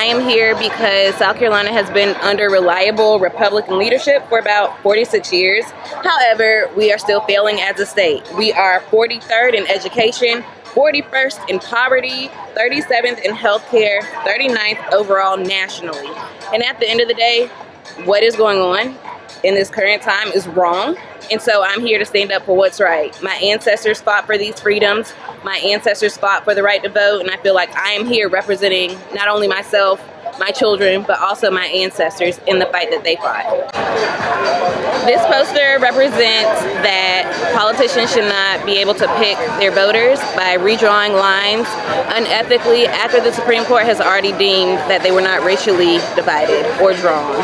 am here because South Carolina has been under reliable Republican leadership for about 46 years. However, we are still failing as a state. We are 43rd in education, 41st in poverty, 37th in healthcare, 39th overall nationally. And at the end of the day, what is going on in this current time is wrong. And so I'm here to stand up for what's right. My ancestors fought for these freedoms. My ancestors fought for the right to vote. And I feel like I am here representing not only myself, my children, but also my ancestors in the fight that they fought. This poster represents that politicians should not be able to pick their voters by redrawing lines unethically after the Supreme Court has already deemed that they were not racially divided or drawn.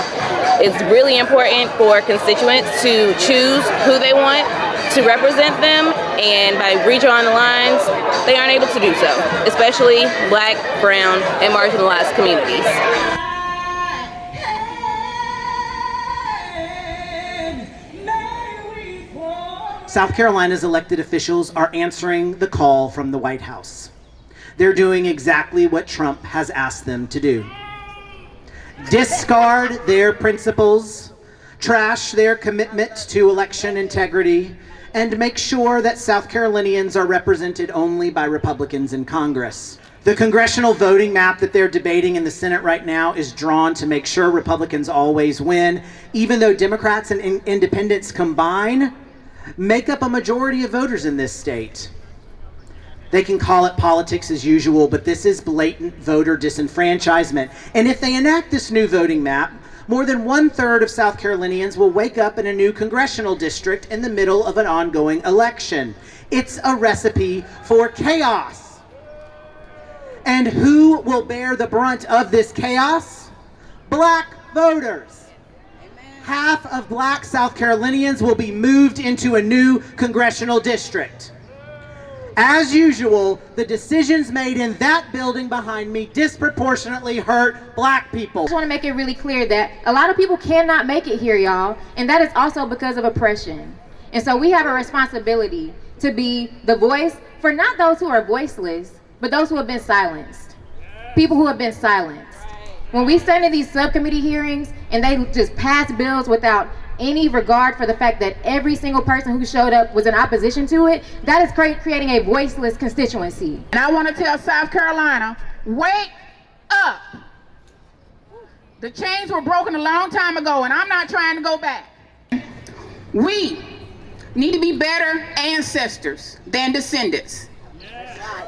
It's really important for constituents to choose who they want to represent them, and by redrawing the lines, they aren't able to do so, especially Black, brown, and marginalized communities. South Carolina's elected officials are answering the call from the White House. They're doing exactly what Trump has asked them to do. Discard their principles, trash their commitment to election integrity, and make sure that South Carolinians are represented only by Republicans in Congress. The congressional voting map that they're debating in the Senate right now is drawn to make sure Republicans always win, even though Democrats and independents combine make up a majority of voters in this state. They can call it politics as usual, but this is blatant voter disenfranchisement. And if they enact this new voting map, more than 1/3 of South Carolinians will wake up in a new congressional district in the middle of an ongoing election. It's a recipe for chaos. And who will bear the brunt of this chaos? Black voters. Half of Black South Carolinians will be moved into a new congressional district. As usual, the decisions made in that building behind me disproportionately hurt Black people. I just want to make it really clear that a lot of people cannot make it here, y'all, and that is also because of oppression. And so we have a responsibility to be the voice for not those who are voiceless, but those who have been silenced. People who have been silenced. When we stand in these subcommittee hearings and they just pass bills without any regard for the fact that every single person who showed up was in opposition to it, that is creating a voiceless constituency. And I want to tell South Carolina, wake up. The chains were broken a long time ago, and I'm not trying to go back. We need to be better ancestors than descendants.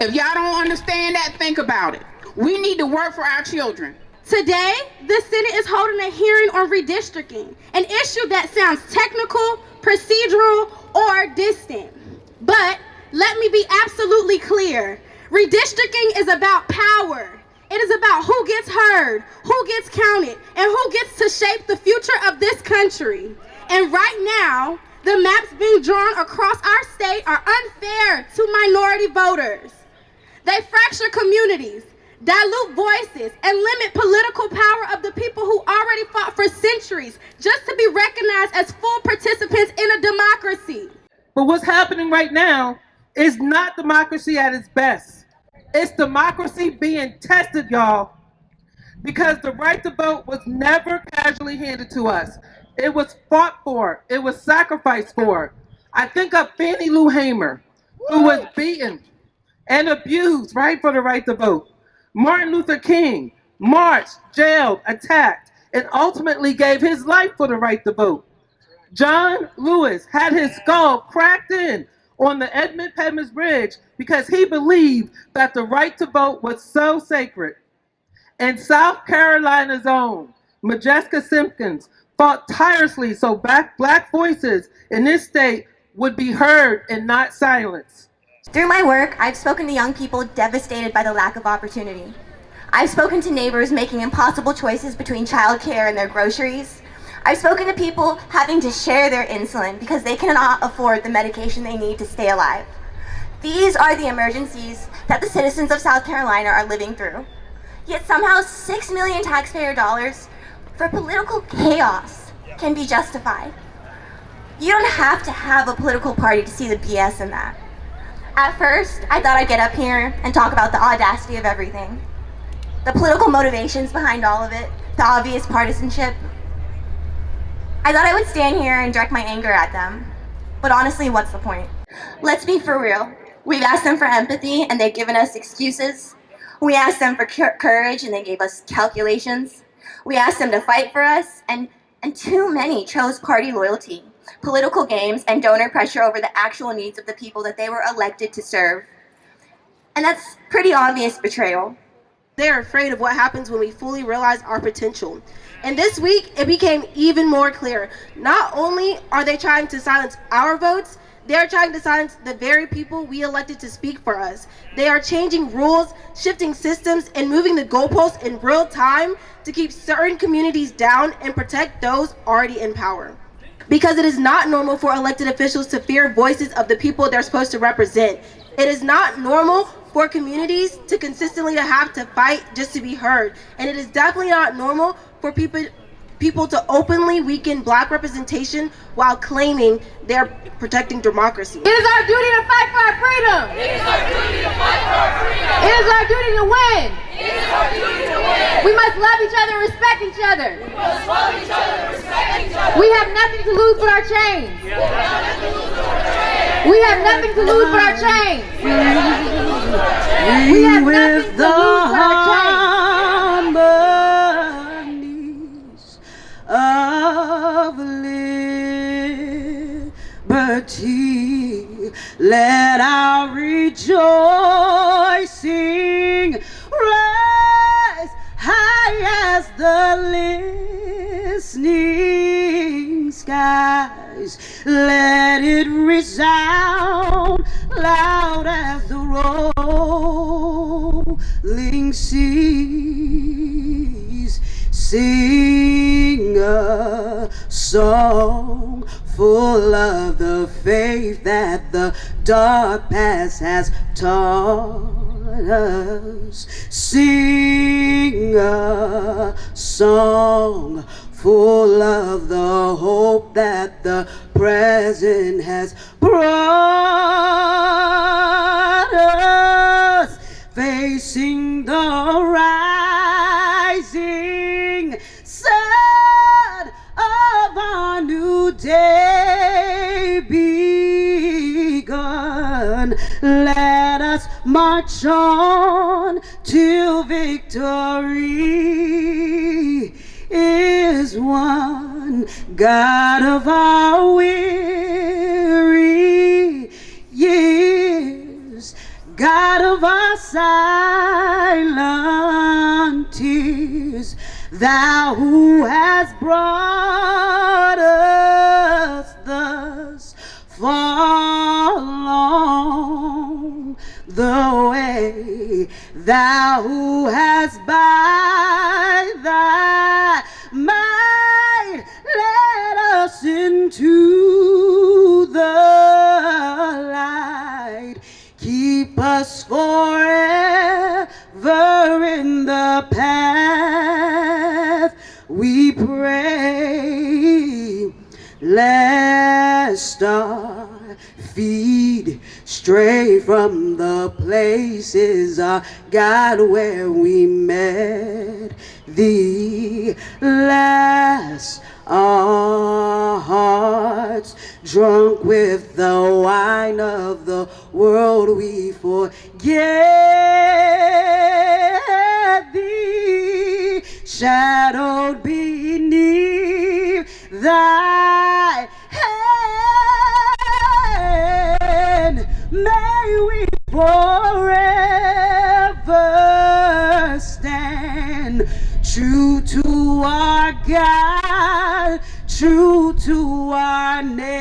If y'all don't understand that, think about it. We need to work for our children. Today, the Senate is holding a hearing on redistricting, an issue that sounds technical, procedural, or distant. But let me be absolutely clear. Redistricting is about power. It is about who gets heard, who gets counted, and who gets to shape the future of this country. And right now, the maps being drawn across our state are unfair to minority voters. They fracture communities, dilute voices, and limit political power of the people who already fought for centuries just to be recognized as full participants in a democracy. But what's happening right now is not democracy at its best. It's democracy being tested, y'all. Because the right to vote was never casually handed to us. It was fought for. It was sacrificed for. I think of Fannie Lou Hamer, who was beaten and abused, right, for the right to vote. Martin Luther King marched, jailed, attacked, and ultimately gave his life for the right to vote. John Lewis had his skull cracked in on the Edmund Pettus Bridge because he believed that the right to vote was so sacred. And South Carolina's own Majeska Simpkins fought tirelessly so black voices in this state would be heard and not silenced. Through my work, I've spoken to young people devastated by the lack of opportunity. I've spoken to neighbors making impossible choices between childcare and their groceries. I've spoken to people having to share their insulin because they cannot afford the medication they need to stay alive. These are the emergencies that the citizens of South Carolina are living through. Yet somehow 6 million taxpayer dollars for political chaos can be justified. You don't have to have a political party to see the BS in that. At first, I thought I'd get up here and talk about the audacity of everything. the political motivations behind all of it, the obvious partisanship. I thought I would stand here and direct my anger at them. But honestly, what's the point? Let's be for real. We've asked them for empathy and they've given us excuses. We asked them for courage and they gave us calculations. We asked them to fight for us and too many chose party loyalty, political games, and donor pressure over the actual needs of the people that they were elected to serve. And that's pretty obvious betrayal. They're afraid of what happens when we fully realize our potential. And this week, it became even more clear. Not only are they trying to silence our votes, they're trying to silence the very people we elected to speak for us. They are changing rules, shifting systems, and moving the goalposts in real time to keep certain communities down and protect those already in power. Because it is not normal for elected officials to fear voices of the people they're supposed to represent. It is not normal for communities to consistently have to fight just to be heard. And it is definitely not normal for people to openly weaken Black representation while claiming they're protecting democracy. It is our duty to fight for our freedom. It is our duty to fight for our freedom. It is our duty to win. It is our duty to win. We must love each other and respect each other. We must love each other and respect each other. We have nothing to lose but our chains. We have nothing to lose but our chains. We have nothing to lose but our chains. Of liberty, let our rejoicing rise high as the listening skies. Let it resound loud as the rolling seas. Sing a song full of the faith that the dark past has taught us. Sing a song full of the hope that the present has brought us. Facing the rising sun of our new day begun. Let us march on till victory is won. God of our weary years, God of our silent tears, Thou who hast brought us thus far along the way, Thou who hast by Thy might led us into the light. Keep us forever in the path we pray, lest our feet stray from the places, our God, where we met Thee last. Our hearts drunk with the wine of the world, we forget Thee, shadowed beneath Thy hand. May we forever stand true to our God, true to our name.